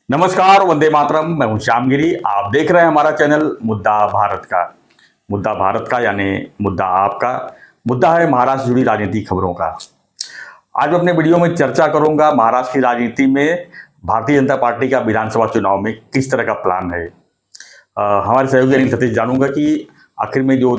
नमस्कार, वंदे मातरम। मैं हूं श्यामगिरी। आप देख रहे हैं हमारा चैनल मुद्दा भारत का। मुद्दा भारत का यानी मुद्दा आपका। मुद्दा है महाराष्ट्र से जुड़ी राजनीतिक खबरों का। आज मैं अपने वीडियो में चर्चा करूंगा महाराष्ट्र की राजनीति में भारतीय जनता पार्टी का विधानसभा चुनाव में किस तरह का प्लान है। हमारे सहयोगी अनिल सतीश जानूंगा कि आखिर में जो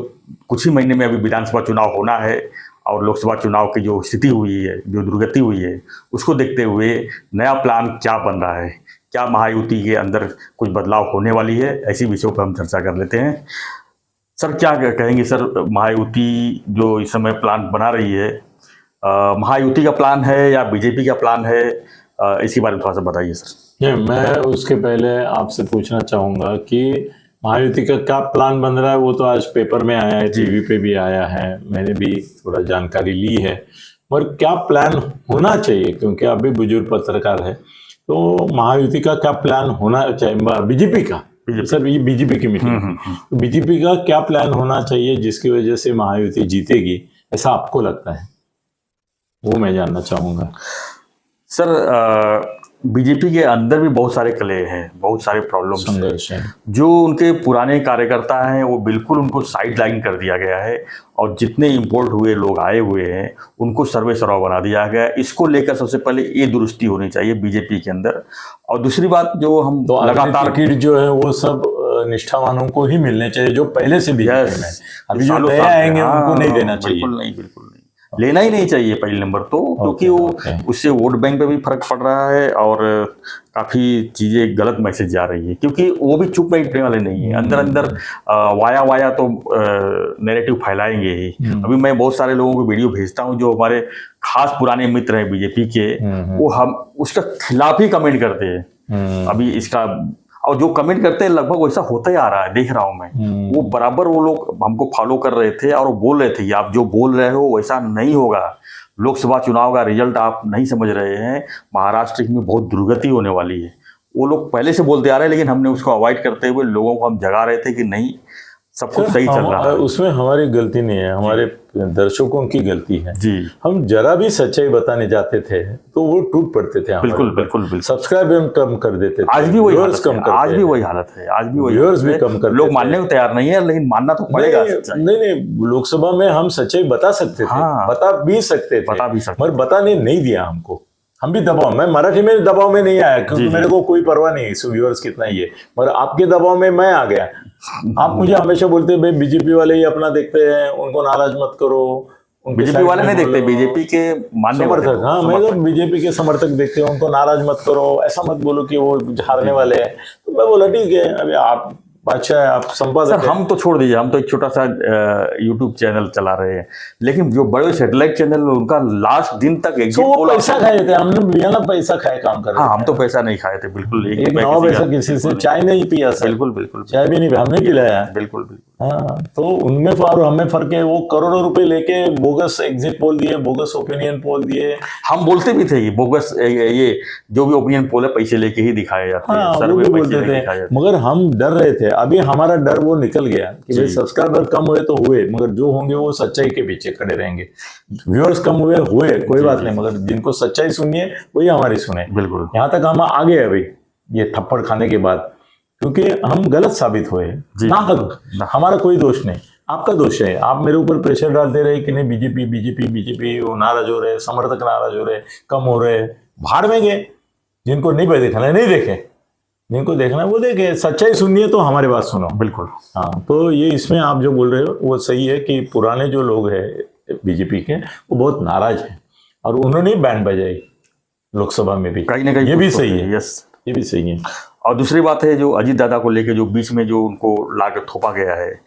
कुछ ही महीने में अभी विधानसभा चुनाव होना है और लोकसभा चुनाव की जो स्थिति हुई है, जो दुर्गति हुई है, उसको देखते हुए नया प्लान क्या बन रहा है। क्या महायुति के अंदर कुछ बदलाव होने वाली है, ऐसी विषयों पर हम चर्चा कर लेते हैं। सर, क्या कहेंगे सर, महायुति जो इस समय प्लान बना रही है, महायुति का प्लान है या बीजेपी का प्लान है, इसी बारे में थोड़ा सा बताइए सर। मैं उसके पहले आपसे पूछना चाहूंगा कि महायुति का क्या प्लान बन रहा है। वो तो आज पेपर में आया है, टीवी पे भी आया है, मैंने भी थोड़ा जानकारी ली है। और क्या प्लान होना चाहिए, क्योंकि आप भी बुजुर्ग पत्रकार है, तो महायुति का क्या प्लान होना चाहिए, बीजेपी का सर, ये बीजेपी की मीटिंग, तो बीजेपी का क्या प्लान होना चाहिए जिसकी वजह से महायुति जीतेगी, ऐसा आपको लगता है? वो मैं जानना चाहूंगा सर। बीजेपी के अंदर भी बहुत सारे कले हैं, बहुत सारे प्रॉब्लम्स हैं। जो उनके पुराने कार्यकर्ता हैं वो बिल्कुल उनको साइड लाइन कर दिया गया है और जितने इंपोर्ट हुए लोग आए हुए हैं उनको सर्वे सर्वा बना दिया गया है। इसको लेकर सबसे पहले ये दुरुस्ती होनी चाहिए बीजेपी के अंदर। और दूसरी बात, जो हम तो लगातार टिकट जो है वो सब निष्ठावानों को ही मिलने चाहिए, जो पहले से भी है। अभी जो नए आएंगे उनको नहीं देना चाहिए। बिल्कुल नहीं, बिल्कुल नहीं, लेना ही नहीं चाहिए पहले नंबर तो, क्योंकि वो उससे वोट बैंक पे भी फर्क पड़ रहा है और काफ़ी चीज़ें गलत मैसेज जा रही है, क्योंकि वो भी चुप बैठने वाले नहीं है। अंदर अंदर वाया तो नैरेटिव फैलाएंगे ही। अभी मैं बहुत सारे लोगों को वीडियो भेजता हूँ जो हमारे खास पुराने मित्र हैं बीजेपी के, वो हम उसका खिलाफ ही कमेंट करते हैं अभी इसका, और जो कमेंट करते हैं लगभग वैसा होता ही आ रहा है, देख रहा हूं मैं। वो बराबर वो लोग हमको फॉलो कर रहे थे और वो बोल रहे थे कि आप जो बोल रहे हो वैसा नहीं होगा, लोकसभा चुनाव का रिजल्ट आप नहीं समझ रहे हैं, महाराष्ट्र में बहुत दुर्गति होने वाली है। वो लोग पहले से बोलते आ रहे हैं, लेकिन हमने उसको अवॉइड करते हुए लोगों को हम जगा रहे थे कि नहीं, सब कुछ सही चल रहा है। उसमें हमारी गलती नहीं है, हमारे दर्शकों की गलती है जी। हम जरा भी सच्चाई बताने जाते थे तो वो टूट पड़ते थे। बिल्कुल बिल्कुल बिल्कुल। सब्सक्राइब हम कम कर देते थे। आज भी वही हालत है, आज भी वही हालत है, आज भी वही व्यूअर्स भी कम कर, लोग मानने को तैयार नहीं है, लेकिन मानना तो पड़ेगा। नहीं, लोकसभा में हम सच्चाई बता सकते थे, बता भी सकते थे, मगर बताने नहीं दिया हमको। हम भी दबाव, मैं मराठी में दबाव में नहीं आया क्योंकि मेरे को कोई परवाह नहीं है व्यूअर्स कितना ही है, मगर आपके दबाव में मैं आ गया। आप मुझे हमेशा बोलते हैं भाई बीजेपी वाले ही अपना देखते हैं, उनको नाराज मत करो। बीजेपी वाले नहीं देखते, बीजेपी के मानने समर्थक, हाँ, मैं तो बीजेपी के समर्थक देखते हैं, उनको नाराज मत करो, ऐसा मत बोलो कि वो हारने वाले हैं। तो मैं बोला ठीक है, अभी आप अच्छा है, आप संपादक सर, हम तो छोड़ दीजिए, हम तो एक छोटा सा यूट्यूब चैनल चला रहे हैं, लेकिन जो बड़े सैटेलाइट चैनल उनका लास्ट दिन तक एग्जिट पोल पैसा खाए थे, हमने बिना पैसा खाए काम कर रहे हैं। हाँ, हम तो पैसा नहीं खाए थे, बिल्कुल एक पैसा किसी से चाय नहीं पिया सर, बिल्कुल बिल्कुल, चाय भी नहीं हमने पिलाया, बिल्कुल बिल्कुल। हाँ, तो उनमें और हमें फर्क है। वो करोड़ों रुपए लेके बोगस एग्जिट पोल दिए, बोगस ओपिनियन पोल दिए। हम बोलते भी थे बोगस, ये जो भी ओपिनियन पोल है पैसे लेके ही दिखाए जाते हैं। हाँ, वो भी बोलते थे, मगर हम डर रहे थे। अभी हमारा डर वो निकल गया कि भाई सब्सक्राइबर कम हुए तो हुए, मगर जो होंगे वो सच्चाई के पीछे खड़े रहेंगे। व्यूअर्स कम हुए कोई बात नहीं, मगर जिनको सच्चाई सुनिए वही हमारी सुने। बिल्कुल, यहाँ तक हम आ गए अभी ये थप्पड़ खाने के बाद, क्योंकि हम गलत साबित हुए ना। हमारा कोई दोष नहीं, आपका दोष है। आप मेरे ऊपर प्रेशर डालते रहे कि नहीं बीजेपी बीजेपी बीजेपी, वो नाराज हो रहे, समर्थक नाराज हो रहे, कम हो रहे, भाड़ में गए। जिनको नहीं देखना है नहीं देखे, जिनको देखना है वो देखे। सच्चाई सुननी है तो हमारी बात सुनो। बिल्कुल, हाँ, तो ये इसमें आप जो बोल रहे हो वो सही है कि पुराने जो लोग हैं बीजेपी के वो बहुत नाराज हैं और उन्होंने बैंड बजाई लोकसभा में भी, कहीं ना कहीं ये भी सही है। यस, ये भी सही है। और दूसरी बात है, जो अजीत दादा को लेके जो बीच में जो उनको लाकर थोपा गया है,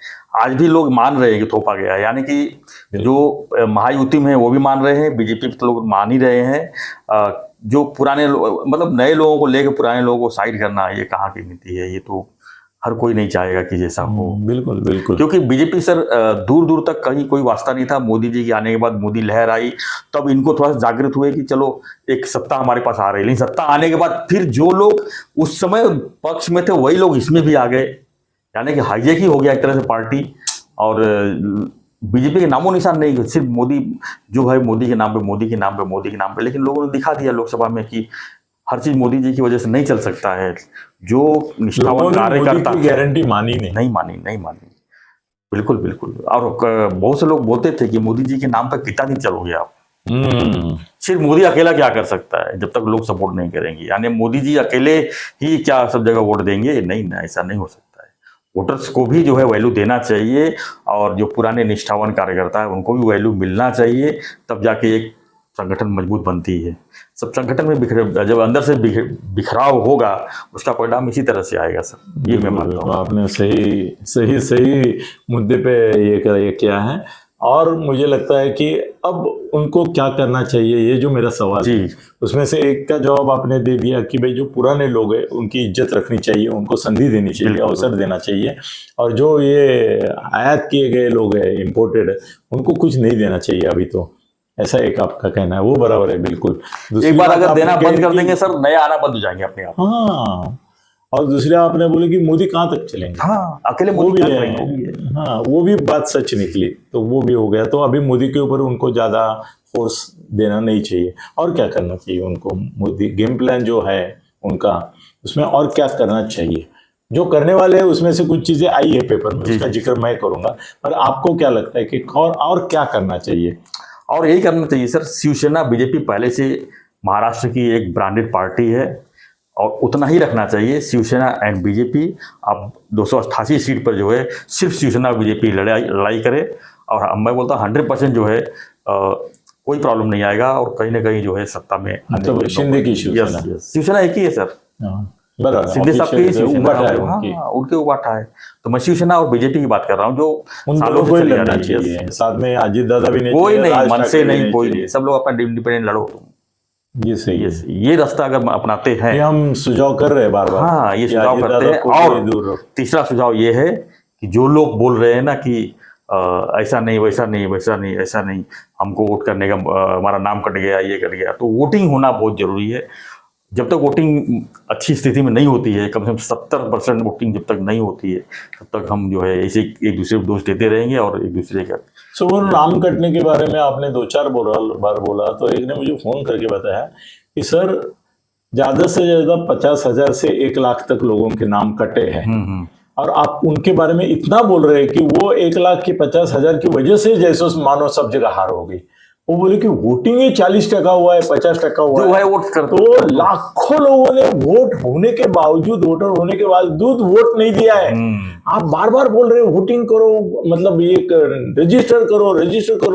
आज भी लोग मान रहे हैं कि थोपा गया है। यानी कि जो महायुति में है वो भी मान रहे हैं, बीजेपी तो लोग मान ही रहे हैं। जो पुराने मतलब नए लोगों को लेकर पुराने लोगों को साइड करना, ये कहाँ की नीति है? ये तो हर कोई नहीं चाहेगा कि जैसा हो। बिल्कुल बिल्कुल, क्योंकि बीजेपी सर दूर दूर तक कहीं कोई वास्ता नहीं था। मोदी जी के आने के बाद मोदी लहर आई, तब इनको थोड़ा सा जागृत हुए कि चलो एक सत्ता हमारे पास आ रही है। लेकिन सत्ता आने के बाद फिर जो लोग उस समय पक्ष में थे वही लोग इसमें भी आ गए, यानी कि हाईजैक ही हो गया एक तरह से पार्टी। और बीजेपी के नामो निशान नहीं, सिर्फ मोदी जो है मोदी के नाम पे, मोदी के नाम पे, मोदी के नाम पे। लेकिन लोगों ने दिखा दिया लोकसभा में कि हर चीज मोदी जी की वजह से नहीं चल सकता है। जो लोगों निष्ठावान ने मोदी कार्यकर्ता की गारंटी मानी नहीं। नहीं मानी। बिल्कुल बिल्कुल। और बहुत से लोग बोलते थे कि मोदी जी के नाम पर कितना दिन चलोगे आप। सिर्फ मोदी अकेला क्या कर सकता है जब तक लोग सपोर्ट नहीं करेंगे, यानी मोदी जी अकेले ही क्या सब जगह वोट देंगे? नहीं ना, ऐसा नहीं हो सकता है। वोटर्स को भी जो है वैल्यू देना चाहिए, और जो पुराने निष्ठावान कार्यकर्ता है उनको भी वैल्यू मिलना चाहिए, तब जाके एक संगठन मजबूत बनती है। सब संगठन में जब अंदर से बिखराव होगा, उसका परिणाम इसी तरह से आएगा सर, ये मैं मानता हूँ। आपने सही सही सही मुद्दे पे ये किया है। और मुझे लगता है कि अब उनको क्या करना चाहिए, ये जो मेरा सवाल जी। है उसमें से एक का जवाब आपने दे दिया कि भाई जो पुराने लोग हैं उनकी इज्जत रखनी चाहिए, उनको संधि देनी चाहिए, बिल्कुल। अवसर देना चाहिए। और जो ये आयात किए गए लोग हैं, इम्पोर्टेड, उनको कुछ नहीं देना चाहिए अभी तो, ऐसा एक आपका कहना है, वो बराबर है बिल्कुल। दूसरी एक बार बात अगर आपने देना कही बंद कर कि- देंगे सर, नया आना बंद हो जाएंगे अपने आप। हाँ, और दूसरे आपने बोले कि मोदी कहाँ तक चलेंगे। हाँ, अकेले वो मोदी भी क्या है, करेंगे, वो भी है। हाँ वो भी बात सच निकली, तो वो भी हो गया। तो अभी मोदी के ऊपर उनको ज्यादा फोर्स देना नहीं चाहिए। और क्या करना चाहिए उनको, मोदी गेम प्लान जो है उनका, उसमें और क्या करना चाहिए? जो करने वाले हैं उसमें से कुछ चीजें आई है पेपर में, उसका जिक्र मैं करूंगा, पर आपको क्या लगता है कि और क्या करना चाहिए? और यही करना चाहिए सर। शिवसेना बीजेपी पहले से महाराष्ट्र की एक ब्रांडेड पार्टी है, और उतना ही रखना चाहिए। शिवसेना एंड बीजेपी अब 288 सीट पर जो है सिर्फ शिवसेना बीजेपी लड़ाई करे, और मैं बोलता हूँ 100% जो है कोई प्रॉब्लम नहीं आएगा, और कहीं ना कहीं जो है सत्ता में मतलब शिंदे की शिवसेना। शिवसेना एक ही है सर। बराबर, शिंदे साहब की शिवसेना उबाटा है है, उनकी। हाँ, उनके उबाटा है। तो मैं शिवसेना और बीजेपी की बात कर रहा हूँ, जो उन सालों दोनों से को ही चली आ लड़ना रही है। चाहिए, साथ में अजित दादा भी नहीं कोई चाहिए, नहीं, राज मन से ठाकरे भी नहीं, कोई चाहिए। नहीं, सब लोग अपना इंडिपेंडेंट लड़ो तुम। ये सही है। ये रास्ता अगर अपनाते हैं, ये हम सुझाव कर रहे हैं बार बार। हाँ, ये सुझाव करते हैं। और तीसरा सुझाव ये है कि जो लोग बोल रहे हैं ना कि ऐसा नहीं, वैसा नहीं, वैसा नहीं, ऐसा नहीं, हमको वोट करने का हमारा नाम कट गया, ये कट गया, तो वोटिंग होना बहुत जरूरी है। जब तक वोटिंग अच्छी स्थिति में नहीं होती है, कम से कम 70% वोटिंग जब तक नहीं होती है, तब तक हम जो है ऐसे एक दूसरे को दोष देते रहेंगे, और एक दूसरे का। सो वो नाम कटने के बारे में आपने 2-4 बार बोला, तो एक ने मुझे फोन करके बताया कि सर ज्यादा से ज्यादा 50,000 से 1 लाख तक लोगों के नाम कटे हैं, और आप उनके बारे में इतना बोल रहे हैं कि वो 1,50,000 की वजह से जैसे मानो सब जगह हार हो गई। वो बोले कि वोटिंग ही 40% हुआ है, 50% हुआ जो है, है वोट करते तो लाखों लोगों ने वोट होने के बावजूद, वोटर होने के बावजूद वोट नहीं दिया है। आप बार बार बोल रहे हो वोटिंग करो, मतलब ये रजिस्टर करो।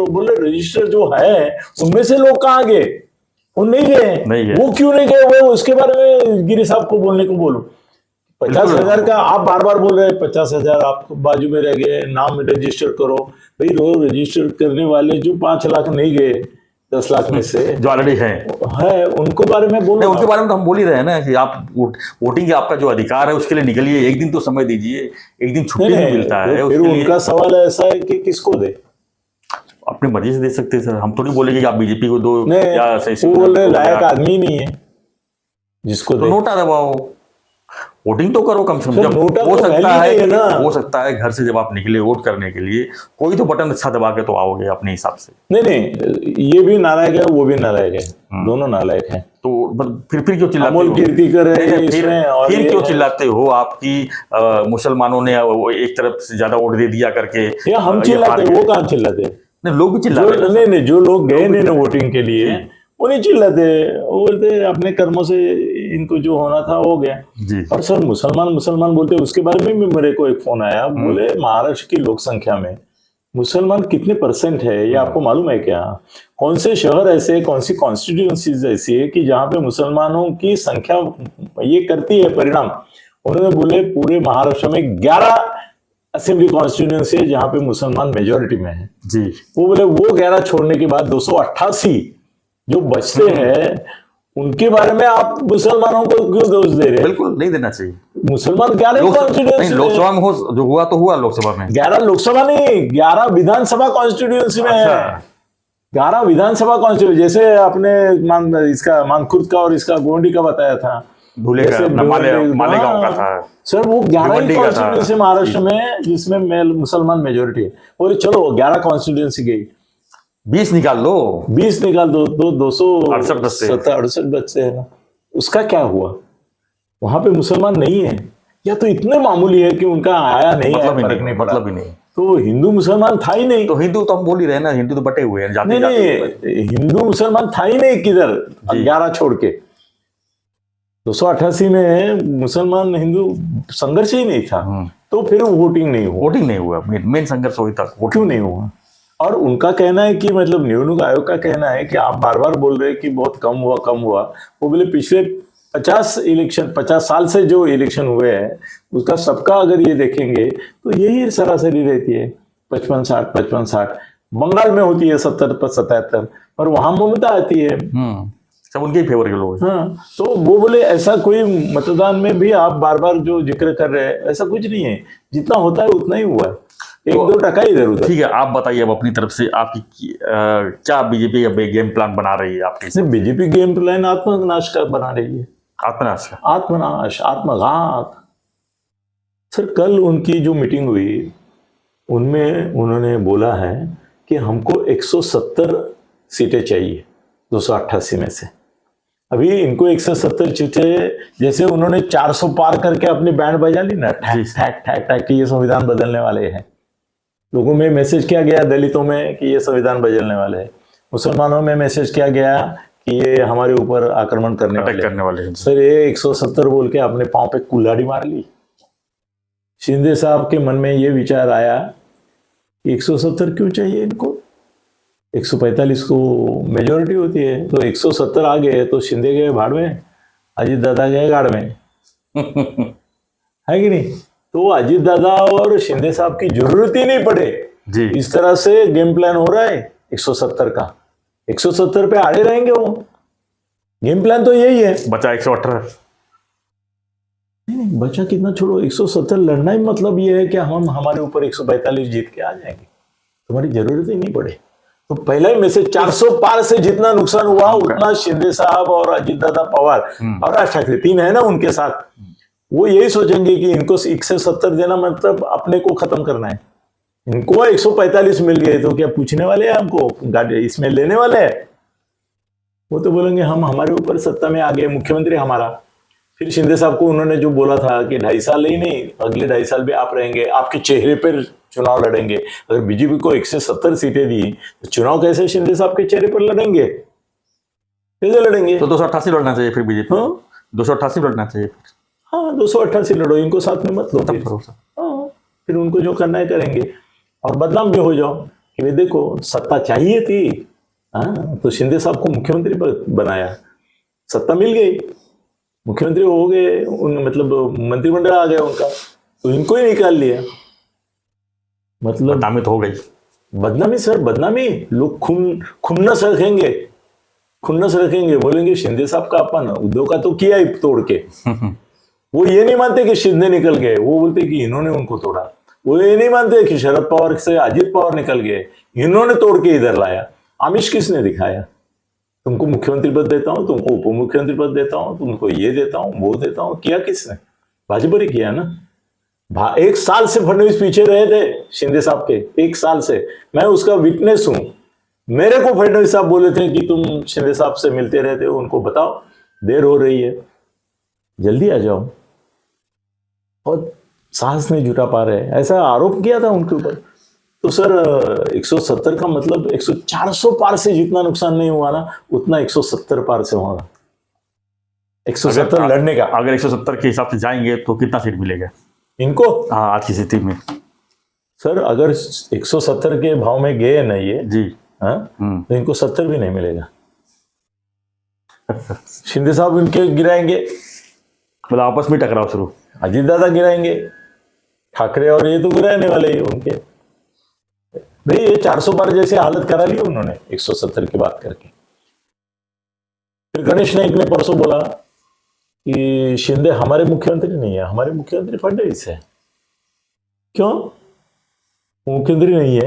बोले रजिस्टर जो है उनमें से लोग कहाँ गए? वो नहीं गए। वो क्यों नहीं गए, वो उसके बारे में गिरी साहब को बोलने को बोलो। 50,000 का आप बार बार बोल रहे हैं, 50,000 आप बाजू में रह गए, नाम रजिस्टर करो। भाई रोज रजिस्टर करने वाले जो 5 लाख नहीं गए 10 लाख में से, जो ऑलरेडी है उनको बारे में बोलो। उनके बारे में तो हम बोल ही रहे हैं ना कि आप वोटिंग का आपका जो अधिकार है उसके लिए निकलिए, एक दिन तो समय दीजिए, एक दिन छुट्टी नहीं मिलता है। फिर उनका सवाल ऐसा है कि किसको दे? अपनी मर्जी से दे सकते हैं सर, हम थोड़ी बोलेंगे कि आप बीजेपी को दो, या वो बोल रहे लायक आदमी नहीं है जिसको तो नोटा दबाओ, वोटिंग तो करो कम से कम। जब हो सकता है घर से जब आप निकले वोट करने के लिए, कोई तो बटन अच्छा दबा के तो आओगे अपने हिसाब से। नहीं, ये भी नालायक है, वो भी नालायक है, दोनों नालायक हैं। तो फिर क्यों चिल्लाते हो? फिर क्यों चिल्लाते हो आपकी मुसलमानों ने एक तरफ से ज्यादा वोट दे दिया करके? हम चिल्लाते, वो कहाँ चिल्लाते? नहीं, लोग भी चिल्लाते। नहीं, जो लोग गए नहीं ना वोटिंग के लिए, वो नहीं चिल्लाते, वो बोलते अपने कर्मों से इनको जो होना था हो गया जी। और सर मुसलमान बोलते, उसके बारे में भी मेरे को एक फोन आया, बोले महाराष्ट्र की लोक संख्या में मुसलमान कितने % है, ये आपको मालूम है क्या? कौन से शहर ऐसे, कौन सी कॉन्स्टिट्यूएंसीज ऐसी है कि जहां पे मुसलमानों की संख्या ये करती है परिणाम? उन्होंने बोले पूरे महाराष्ट्र में 11 असेंबली कॉन्स्टिट्यूएंसी है जहां पे मुसलमान मेजोरिटी में है जी। वो बोले वो 11 छोड़ने के बाद 288 जो बचते हैं, उनके बारे में आप मुसलमानों को क्यों दोष दे रहे हैं? बिल्कुल नहीं देना चाहिए। मुसलमान 11 कॉन्स्टिट्यूएंसी लोकसभा में जो हुआ तो हुआ, लोकसभा में 11 लोकसभा नहीं, 11 विधानसभा कॉन्स्टिट्यूएंसी में है। 11 विधानसभा कॉन्स्टिट्यूएंसी, जैसे आपने इसका मानखुर्द का और इसका गोंडी का बताया था, धुले का, मालेगांव का था सर, वो 11 कॉन्स्टिट्यूएंसी महाराष्ट्र में जिसमें मुसलमान मेजोरिटी है। और चलो 11 कॉन्स्टिट्यूएंसी गई, 20 निकाल दो, 268 बचते हैं ना, उसका क्या हुआ? वहां पे मुसलमान नहीं है, या तो इतने मामूली है कि उनका आया नहीं आया, फर्क नहीं पड़ा। मतलब ही नहीं। तो हिंदू मुसलमान था ही नहीं। तो हिंदू तो हम बोल ही रहे हैं ना, हिंदू तो बटे हुए हैं, जाति नहीं नहीं, हिंदू मुसलमान था ही नहीं किधर, 11 छोड़ के। 288 में मुसलमान हिंदू संघर्ष ही नहीं था, तो फिर वोटिंग नहीं हुआ। वोटिंग नहीं हुआ, मेन संघर्ष वही था। क्यों नहीं हुआ? और उनका कहना है कि मतलब निवडणूक आयोग का कहना है कि आप बार बार बोल रहे हैं कि बहुत कम हुआ कम हुआ। वो बोले पिछले 50 साल से जो इलेक्शन हुए हैं उसका सबका अगर ये देखेंगे तो यही सरासरी रहती है, 55-60। बंगाल में होती है 70-77, पर वहां ममता आती है। सब उनके फेवर के लोग। हाँ, तो वो बोले ऐसा कोई मतदान में भी आप बार बार जो जिक्र कर रहे हैं ऐसा कुछ नहीं है, जितना होता है उतना ही हुआ है, 1-2% इधर उधर। ठीक है, आप बताइए अब अपनी तरफ से आपकी क्या बीजेपी का गेम प्लान बना रही है आपकी? बीजेपी गेम प्लान आत्मनाश का बना रही है। आत्मनाश का? आत्मनाश, आत्मघात। सर कल उनकी जो मीटिंग हुई उनमें उन्होंने बोला है कि हमको 170 सीटें चाहिए 288 में से। अभी इनको 170 सीटें, जैसे उन्होंने 400 पार करके अपनी बैंड बजा ली ना, ठैक ठैक ठैक ठैक कि ये संविधान बदलने वाले हैं। लोगों में मैसेज किया गया, दलितों में कि ये संविधान बदलने वाले हैं, मुसलमानों में मैसेज किया गया कि ये हमारे ऊपर आक्रमण करने वाले हैं। सर ये 170 बोल के अपने पांव पे कुल्हाड़ी मार ली। शिंदे साहब के मन में ये विचार आया कि 170 क्यों चाहिए इनको, 145 को मेजोरिटी होती है, तो 170 आ गए तो शिंदे गए भाड़ में, अजीत दादा गए गाड़ में है कि नहीं? तो अजीत दादा और शिंदे साहब की जरूरत ही नहीं पड़े जी। इस तरह से गेम प्लान हो रहा है 170 का। 170 पे आड़े रहेंगे वो, गेम प्लान तो यही है। बचा 118। नहीं, बचा कितना छोड़ो, 170 लड़ना ही मतलब ये है कि हम हमारे ऊपर 145 जीत के आ जाएंगे, तुम्हारी जरूरत ही नहीं पड़े। तो पहला ही मैसेज 400 पार से जितना नुकसान हुआ उतना शिंदे साहब और अजीत दादा पवार और राज ठाकरे 3 है ना उनके साथ, वो यही सोचेंगे कि इनको 170 देना मतलब अपने को खत्म करना है। इनको 145 मिल गए तो क्या पूछने वाले हैं हमको, गाड़ी इसमें लेने वाले हैं? वो तो बोलेंगे हम हमारे ऊपर सत्ता में आ गए, मुख्यमंत्री हमारा। फिर शिंदे साहब को उन्होंने जो बोला था कि 2.5 साल ही नहीं, अगले 2.5 साल भी आप रहेंगे, आपके चेहरे पर चुनाव लड़ेंगे। अगर बीजेपी को 170 सीटें दी तो चुनाव कैसे शिंदे साहब के चेहरे पर लड़ेंगे, कैसे लड़ेंगे? तो 288 लड़ना चाहिए फिर बीजेपी। 288 लड़ना चाहिए। हाँ 288 लड़ो, इनको साथ में मत लो। फिर उनको जो करना है करेंगे और बदनाम भी हो जाओ कि देखो सत्ता चाहिए थी, हाँ तो शिंदे साहब को मुख्यमंत्री बनाया, सत्ता मिल गई, मुख्यमंत्री हो गए, मतलब मंत्रिमंडल आ गया उनका, तो इनको ही निकाल लिया। मतलब बदनामी तो हो गई। बदनामी सर, बदनामी। लोग खुन्नस रखेंगे, खुन्नस रखेंगे, बोलेंगे शिंदे साहब का अपन उद्योग का तो किया ही तोड़ के। वो ये नहीं मानते कि शिंदे निकल गए, वो बोलते कि इन्होंने उनको तोड़ा। वो ये नहीं मानते कि शरद पवार से अजीत पवार निकल गए, इन्होंने तोड़ के इधर लाया। आमिष किसने दिखाया? तुमको मुख्यमंत्री पद देता हूं, तुमको उप मुख्यमंत्री पद देता हूं, तुमको ये देता हूं, वो देता हूं, किया किसने? भाजपा ने किया ना। 1 साल से फडणवीस पीछे रहे थे शिंदे साहब के, 1 साल से, मैं उसका विटनेस हूं। मेरे को फडणवीस साहब बोले थे कि तुम शिंदे साहब से मिलते रहते हो, उनको बताओ देर हो रही है, जल्दी आ जाओ, और साहस नहीं जुटा पा रहे, ऐसा आरोप किया था उनके ऊपर। तो सर 170 का मतलब 400 पार से जितना नुकसान नहीं हुआ ना, उतना 170 पार से होगा। 170 लड़ने का। अगर 170 के हिसाब से जाएंगे तो कितना सीट मिलेगा इनको? हाँ आज की स्थिति में सर अगर 170 के भाव में गए ना ये जी, हाँ, तो इनको 70 भी नहीं मिलेगा। शिंदे साहब इनके गिराएंगे, मतलब आपस में टकराव शुरू, अजीत दादा गिराएंगे, ठाकरे और ये तो गिराने वाले ही उनके। भाई ये 400 पार जैसे हालत करा ली उन्होंने 170 की बात करके। फिर गणेश नाइक ने परसों बोला कि शिंदे हमारे मुख्यमंत्री नहीं है, हमारे मुख्यमंत्री फडणवीस है। क्यों मुख्यमंत्री नहीं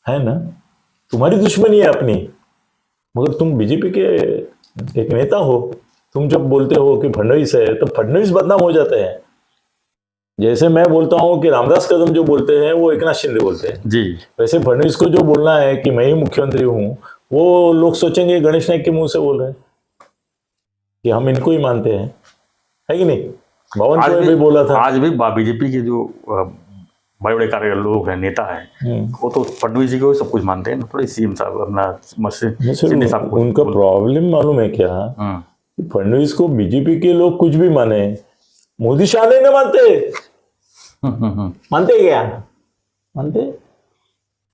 है ना? तुम्हारी दुश्मनी है अपनी, मगर तुम बीजेपी के एक नेता हो, तुम जब बोलते हो कि फडणवीस है तो फडणवीस बदनाम हो जाते हैं। जैसे मैं बोलता हूं कि रामदास कदम जो बोलते हैं वो एकनाथ शिंदे बोलते हैं जी, वैसे फडणवीस को जो बोलना है कि मैं ही मुख्यमंत्री हूं, वो लोग सोचेंगे गणेश नाइक के मुंह से बोल रहे हैं। कि हम इनको ही मानते हैं, है कि नहीं? बावन आज को भी भी बोला था। आज भी बीजेपी के जो बड़े बड़े कार्य लोग हैं, नेता हैं, वो तो फडणवीस जी को सब कुछ मानते हैं ना, थोड़ी सीएम साहब अपना शिंदे साहब को। उनका प्रॉब्लम मालूम है क्या? फडणवीस को बीजेपी के लोग कुछ भी माने, मोदी शाह नहीं मानते। मानते क्या? मानते?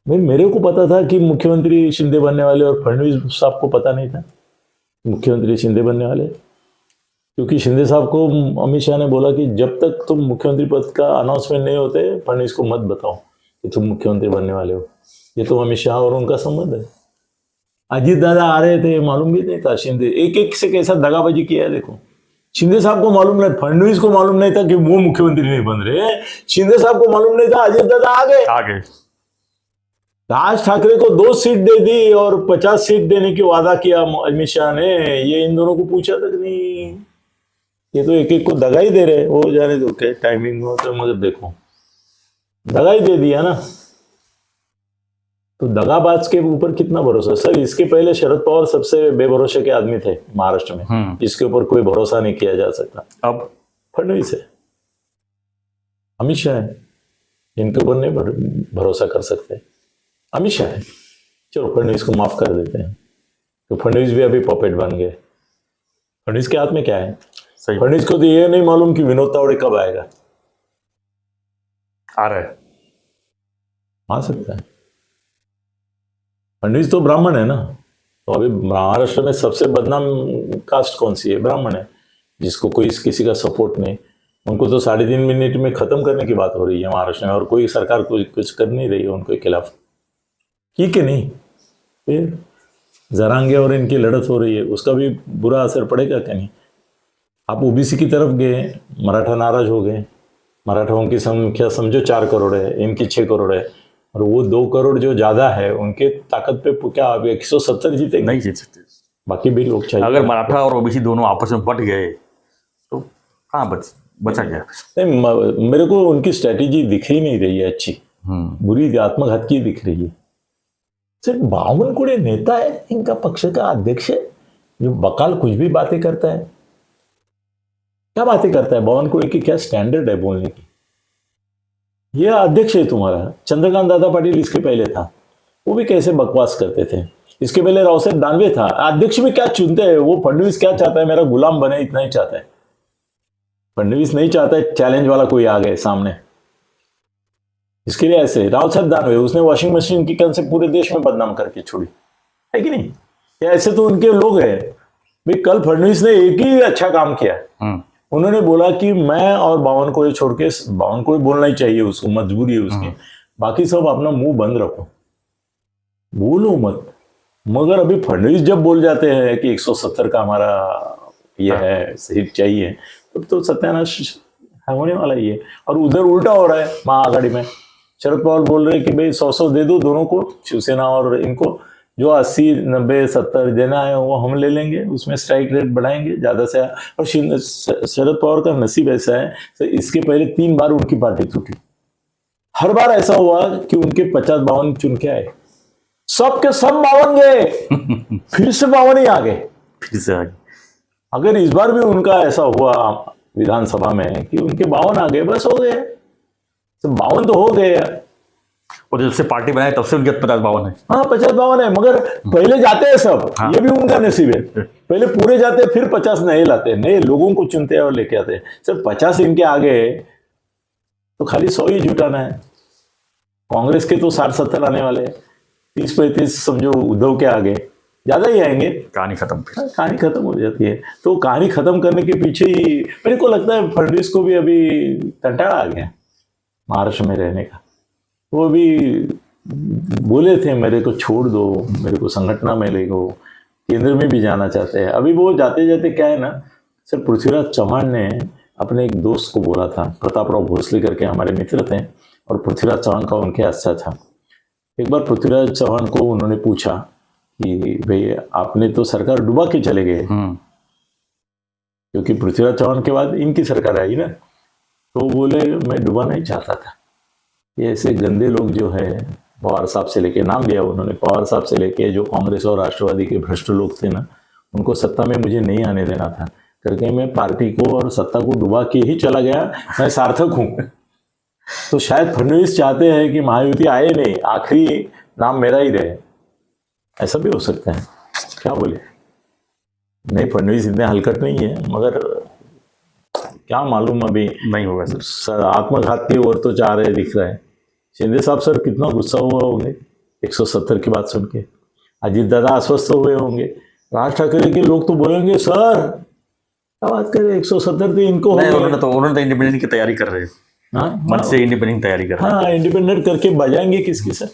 भाई मेरे को पता था कि मुख्यमंत्री शिंदे बनने वाले, और फडणवीस साहब को पता नहीं था मुख्यमंत्री शिंदे बनने वाले, क्योंकि शिंदे साहब को अमित शाह ने बोला कि जब तक तुम मुख्यमंत्री पद का अनाउंसमेंट नहीं होते, फडणवीस को मत बताओ कि तुम मुख्यमंत्री बनने वाले हो। ये तो अमित शाह और उनका संबंध है। अजीत दादा आ रहे थे, मालूम भी नहीं था। शिंदे एक एक से कैसा दगाबाजी किया है देखो। शिंदे साहब को मालूम नहीं, फडणवीस को मालूम नहीं था कि वो मुख्यमंत्री नहीं बन रहे। शिंदे साहब को मालूम नहीं था, अजीत दादा आ गए। राज ठाकरे को 2 सीट दे दी और 50 सीट देने की वादा किया अमित शाह ने। ये इन दोनों को पूछा तक नहीं, ये तो एक एक को दगा ही दे रहे। वो जाने दो क्या टाइमिंग हो, तो मगर देखो दगा ही दे दिया ना। तो दगाबाज के ऊपर कितना भरोसा सर? इसके पहले शरद पवार सबसे बेभरोसे के आदमी थे महाराष्ट्र में, इसके ऊपर कोई भरोसा नहीं किया जा सकता। अब फडणवीस है, अमित शाह है, इनके ऊपर नहीं भरोसा कर सकते। अमित शाह है, चलो फडणवीस को माफ कर देते हैं। तो फडणवीस भी अभी पॉपेट बन गए। फडणवीस के हाथ में क्या है? फडणवीस को तो ये नहीं मालूम कि विनोद तावड़े कब आएगा। आ रहा है, आ सकता है। फडणवीस तो ब्राह्मण है ना, तो अभी महाराष्ट्र में सबसे बदनाम कास्ट कौन सी है? ब्राह्मण है, जिसको कोई किसी का सपोर्ट नहीं। उनको तो 3.5 मिनट में खत्म करने की बात हो रही है महाराष्ट्र में, और कोई सरकार कुछ कर नहीं रही है उनके खिलाफ, ठीक है नहीं? फिर जरांगे और इनकी लड़त हो रही है, उसका भी बुरा असर पड़ेगा क्या नहीं? आप ओबीसी की तरफ गए, मराठा नाराज हो गए। मराठाओं की संख्या समझो 4 करोड़ है, इनकी 6 करोड़ है, और वो 2 करोड़ जो ज्यादा है उनके ताकत पे क्या आप 170 जीते? नहीं जीत सकते। बाकी भी लोग चाहिए। अगर मराठा और ओबीसी दोनों आपस में बट गए तो कहाँ बचा गया? नहीं, मेरे को उनकी स्ट्रेटेजी दिख ही नहीं रही है अच्छी, बुरी आत्मघात की दिख रही है। सिर्फ बावनकुळे नेता है, इनका पक्ष का अध्यक्ष है, जो बकाल कुछ भी बातें करता है। क्या बातें करता है बावनकुळे की? क्या स्टैंडर्ड है बोलने की? यह अध्यक्ष है तुम्हारा। चंद्रकांत दादा पाटिल इसके पहले था, वो भी कैसे बकवास करते थे। इसके पहले राव साहब दानवे था। अध्यक्ष भी क्या चुनते हैं वो? फडणवीस क्या चाहता है? मेरा गुलाम बने, इतना ही चाहता है। फडणवीस नहीं चाहता है चैलेंज वाला कोई आ गए सामने। इसके लिए ऐसे राव साहब दानवे, उसने वॉशिंग मशीन की कंसेप्ट पूरे देश में बदनाम करके छोड़ी, है कि नहीं? या ऐसे तो उनके लोग हैं भाई। कल फडणवीस ने एक ही अच्छा काम किया, उन्होंने बोला कि मैं और बावनकुळे छोड़ के, बावनकुळे बोलना ही चाहिए उसको, मजबूरी है उसकी, बाकी सब अपना मुंह बंद रखो, बोलो मत। मगर अभी फडणवीस जब बोल जाते हैं कि 170 का हमारा ये है, सीट चाहिए, तो सत्यानाश होने वाला ही है। और उधर उल्टा हो रहा है महाआघाड़ी में। शरद पवार बोल रहे हैं कि भाई 100 दे दो दोनों को, शिवसेना और इनको, जो 80, 90, 70 देना है वो हम ले लेंगे, उसमें स्ट्राइक रेट बढ़ाएंगे ज्यादा से। और शरद पवार का नसीब ऐसा है, तो इसके पहले 3 बार उनकी पार्टी टूटी। हर बार ऐसा हुआ कि उनके 50-52 चुन के आए, सब के सब 52 गए, फिर से 52 ही आ गए, फिर से आ गए। अगर इस बार भी उनका ऐसा हुआ विधानसभा में कि उनके 52 आ गए, बस हो गए, 52 तो हो गए। और जब से पार्टी बनाई तब से उनके 50-52 है। हाँ 50-52 है, मगर पहले जाते हैं सब। हाँ। ये भी उनका नसीब है, पहले पूरे जाते हैं, फिर 50 नए लाते, नए लोगों को चुनते हैं और लेके आते हैं। सिर्फ 50 इनके आगे तो खाली 100 ही जुटाना है। कांग्रेस के तो 60-70 आने वाले, 30-35 समझो उद्धव के आगे, ज्यादा ही आएंगे। कहानी खत्म, कहानी खत्म हो जाती है। तो कहानी खत्म करने के पीछे ही मेरे को लगता है फडणवीस को भी अभी कंटाड़ा आ गया महाराष्ट्र में रहने का। वो भी बोले थे मेरे को छोड़ दो, मेरे को संगठना में ले गो, केंद्र में भी जाना चाहते हैं। अभी वो जाते जाते क्या है ना, सर पृथ्वीराज चौहान ने अपने एक दोस्त को बोला था, प्रतापराव भोसले करके हमारे मित्र थे, और पृथ्वीराज चौहान का उनके अच्छा था। एक बार पृथ्वीराज चौहान को उन्होंने पूछा कि भाई आपने तो सरकार डुबा के चले गए, क्योंकि पृथ्वीराज चौहान के बाद इनकी सरकार आई ना। तो बोले मैं डुबा नहीं चाहता था, ये ऐसे गंदे लोग जो है, पवार साहब से लेके, नाम लिया उन्होंने, पवार साहब से लेके जो कांग्रेस और राष्ट्रवादी के भ्रष्ट लोग थे ना, उनको सत्ता में मुझे नहीं आने देना था करके मैं पार्टी को और सत्ता को डुबा के ही चला गया, मैं सार्थक हूं। तो शायद फडणवीस चाहते हैं कि महायुति आए नहीं, आखिरी नाम मेरा ही रहे, ऐसा भी हो सकता है, क्या बोले। नहीं, फडणवीस इतने हलकट नहीं है, मगर क्या मालूम अभी नहीं होगा सर। आत्मघात की ओर तो चाह रहे दिख रहा है। शिंदे साहब सर कितना गुस्सा हुआ होंगे 170 की बात सुन के। अजीत दादा आश्वस्त हुए होंगे। राज ठाकरे के लोग तो बोलेंगे सर क्या बात करें, 170 तो इनको हो नहीं, गए। उन्होंने तो इंडिपेंडेंट की तैयारी कर रहे हैं, हाँ, मन से इंडिपेंडेंट तैयारी कर रहे हैं। हाँ, इंडिपेंडेंट करके बजाएंगे किसकी सर?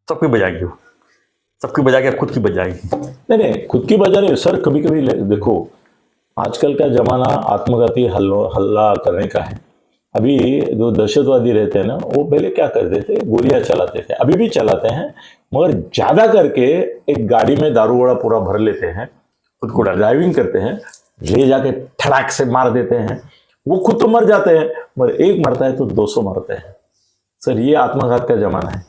सबकी बजाएंगे वो, सबकी बजा के खुद की बजाएंगे। नहीं नहीं, खुद की बजा नहीं सर। कभी कभी देखो, आजकल का जमाना आत्मघाती हल्ला करने का है। अभी जो दहशतवादी रहते हैं ना, वो पहले क्या करते थे, गोलियां चलाते थे, अभी भी चलाते हैं, मगर ज्यादा करके एक गाड़ी में दारू वड़ा पूरा भर लेते हैं, खुद को ड्राइविंग करते हैं, ले जाके ठड़ाक से मार देते हैं। वो खुद तो मर जाते हैं, मगर एक मरता है तो 200 मरते हैं। सर ये आत्मघात का जमाना है।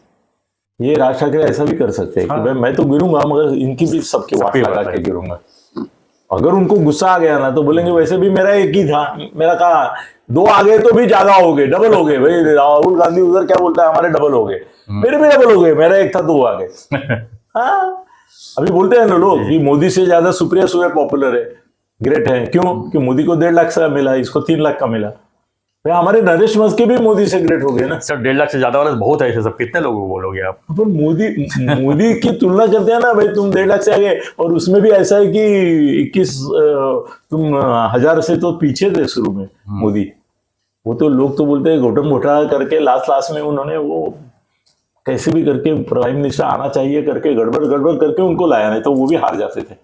ये राज ठाकरे ऐसा भी कर सकते हैं कि भाई मैं तो गिरूंगा, मगर इनकी भी सबकी वाट लगा के गिरूंगा। अगर उनको गुस्सा आ गया ना तो बोलेंगे वैसे भी मेरा एक ही था, मेरा कहा 2 आ गए तो भी ज्यादा हो गए, डबल हो गए। भाई राहुल गांधी उधर क्या बोलता है, हमारे डबल हो गए, मेरे भी डबल हो गए, मेरा एक था 2 आ गए। हाँ, अभी बोलते हैं ना लोग कि मोदी से ज्यादा सुप्रिया सुले पॉपुलर है, ग्रेट है। क्यों? कि मोदी को 1.5 लाख से मिला, इसको 3 लाख का मिला। भाई हमारे नरेश मस्के भी मोदी से ग्रेट हो गए ना सर। 1.5 लाख से ज्यादा वाले बहुत है ऐसे सब, कितने लोगों को बोलोगे आप? पर मोदी की तुलना करते हैं ना भाई, तुम 1.5 लाख से आगे, और उसमें भी ऐसा है कि 21 तुम 1000 से तो पीछे थे शुरू में मोदी। वो तो लोग तो बोलते हैं घोटम घोटाला करके लास्ट में उन्होंने वो कैसे भी करके प्राइम मिनिस्टर आना चाहिए करके गड़बड़ करके उनको लाया, नहीं तो वो भी हार जाते थे।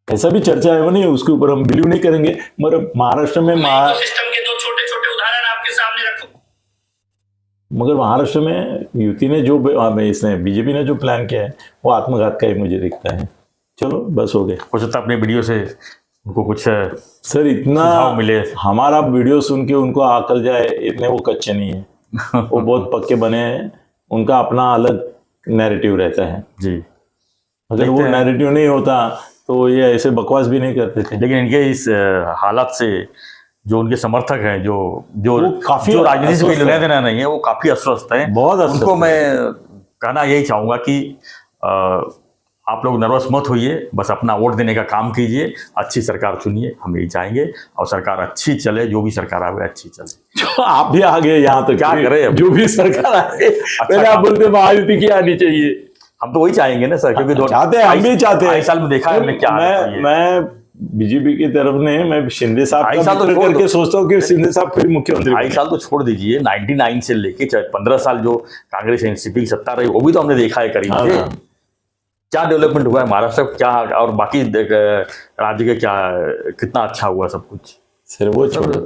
ऐसा भी चर्चा है, वो नहीं, उसके ऊपर हम बिलीव नहीं करेंगे। मगर महाराष्ट्र में सिस्टम के 2 छोटे-छोटे उदाहरण आपके सामने रखूं। मगर महाराष्ट्र में युति ने जो इसने बीजेपी ने जो प्लान किया है वो आत्मघात का ही मुझे दिखता है। चलो बस हो गया। हो सकता है अपने वीडियो से उनको कुछ सर इतना मिले, हमारा वीडियो सुन के उनको अकल जाए, इतने वो कच्चे नहीं है। वो बहुत पक्के बने हैं, उनका अपना अलग नैरेटिव रहता है जी। अगर वो नैरेटिव नहीं होता तो ये ऐसे बकवास भी नहीं करते थे। लेकिन इनके इस हालात से जो उनके समर्थक हैं, जो काफी जो राजनीति से कोई लेना देना नहीं है, वो काफी अस्वस्थ हैं। बहुत अस्वस्थ। उनको मैं कहना यही चाहूंगा कि आप लोग नर्वस मत होइए, बस अपना वोट देने का काम कीजिए, अच्छी सरकार चुनिए, हम यही चाहेंगे, और सरकार अच्छी चले, जो भी सरकार आवे अच्छी चले। जो आप भी आ गए यहाँ तो क्या करें, जो भी सरकार आए पहले आप बोलते महायुति की आनी चाहिए। हम तो वही चाहेंगे ना सर, क्योंकि चाहते हैं, हम भी चाहते हैं। 2 साल में देखा है हमने क्या मैं बीजेपी की तरफ ने मैं शिंदे साहब का मित्र करके सोचता हूँ कि शिंदे साहब फिर मुख्यमंत्री। 2.5 साल तो छोड़ दीजिए, 99 से लेके 15 साल जो कांग्रेस एनसीपी की सत्ता रही, वो भी तो हमने देखा है करीब से। क्या डेवलपमेंट हुआ है महाराष्ट्र क्या, और बाकी राज्य के क्या, कितना अच्छा हुआ सब कुछ। सर वो छोड़ो,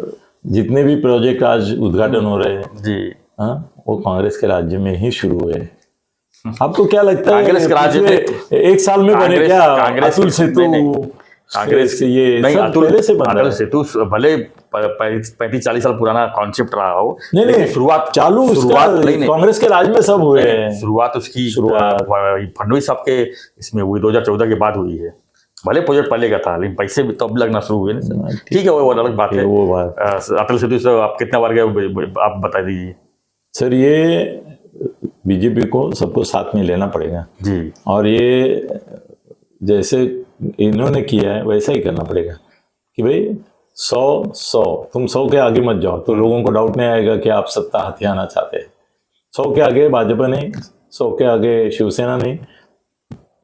जितने भी प्रोजेक्ट आज उद्घाटन हो रहे हैं जी, हाँ, वो कांग्रेस के राज्य में ही शुरू हुए हैं। आपको क्या लगता है कांग्रेस के राज्य में 1 साल में बने क्या? कांग्रेस अतुल सेतु, कांग्रेस से ये नहीं, पहले से बन रहा अटल है। सेतु भले 35-40 साल पुराना कॉन्सेप्ट रहा हो, नहीं शुरुआत नहीं, कांग्रेस के राज में सब हुए हैं। शुरुआत उसकी फडणवीस साहब के इसमें हुई, 2014 के बाद हुई है। भले प्रोजेक्ट पहले का था, लेकिन पैसे भी तब लगना शुरू हुए ना। ठीक है, वो अलग बात है। वो बात अटल सेतु से आप कितना बार गए, आप बता दीजिए सर। ये बीजेपी को सबको साथ में लेना पड़ेगा जी, और ये जैसे इन्होंने किया है वैसा ही करना पड़ेगा कि भाई 100 तुम 100 के आगे मत जाओ, तो लोगों को डाउट नहीं आएगा कि आप सत्ता हथियाना चाहते हैं। 100 के आगे भाजपा नहीं, 100 के आगे शिवसेना नहीं,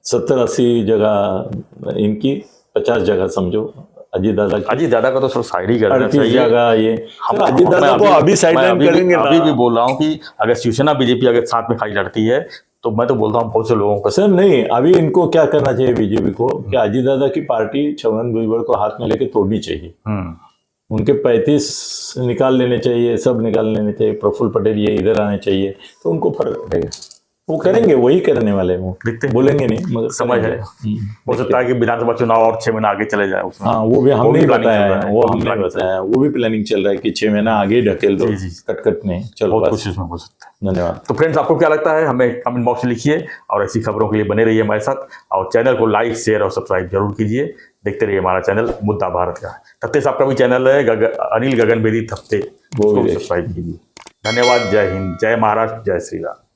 70-80 जगह इनकी, 50 जगह समझो अजीत दादा का तो सब साइड ही करना चाहिए। जगह ये हम अजीत दादा को अभी साइड लाइन करेंगे। अभी भी बोल रहा हूँ कि अगर शिवसेना बीजेपी अगर साथ में खाई लड़ती है तो मैं तो बोलता हूँ बहुत से लोगों को। सर नहीं, अभी इनको क्या करना चाहिए बीजेपी को कि अजीत दादा की पार्टी छगन भुजबल को हाथ में लेके तोड़नी चाहिए। उनके 35 निकाल लेने चाहिए, सब निकाल लेने चाहिए, प्रफुल्ल पटेल ये इधर आने चाहिए, तो उनको फर्क पड़ेगा। वो करेंगे, वही करने वाले हैं वो, देखते हैं। बोलेंगे नहीं मगर समय है। करेंगे। हो सकता है कि विधानसभा चुनाव और 6 महीना आगे चले जाए उसमें। हाँ वो भी हमने planning बताया चल रहा है, है, वो वो भी हमने planning बताया, वो भी प्लानिंग चल रहा है कि 6 महीना आगे ढकेल दो, जी, जी। कट नहीं, चलो बहुत बस। कुछ इसमें हो सकता है। धन्यवाद। तो फ्रेंड्स, आपको क्या लगता है हमें कमेंट बॉक्स में लिखिए, और ऐसी खबरों के लिए बने रहिए हमारे साथ, और चैनल को लाइक, शेयर और सब्सक्राइब जरूर कीजिए। देखते रहिए हमारा चैनल मुद्दा भारत का। थत्ते साहब का भी चैनल है, अनिल गगन बेदी थत्ते, वो भी उसको देखिए। सब्सक्राइब कीजिए। धन्यवाद। जय हिंद, जय महाराष्ट्र, जय श्री राम।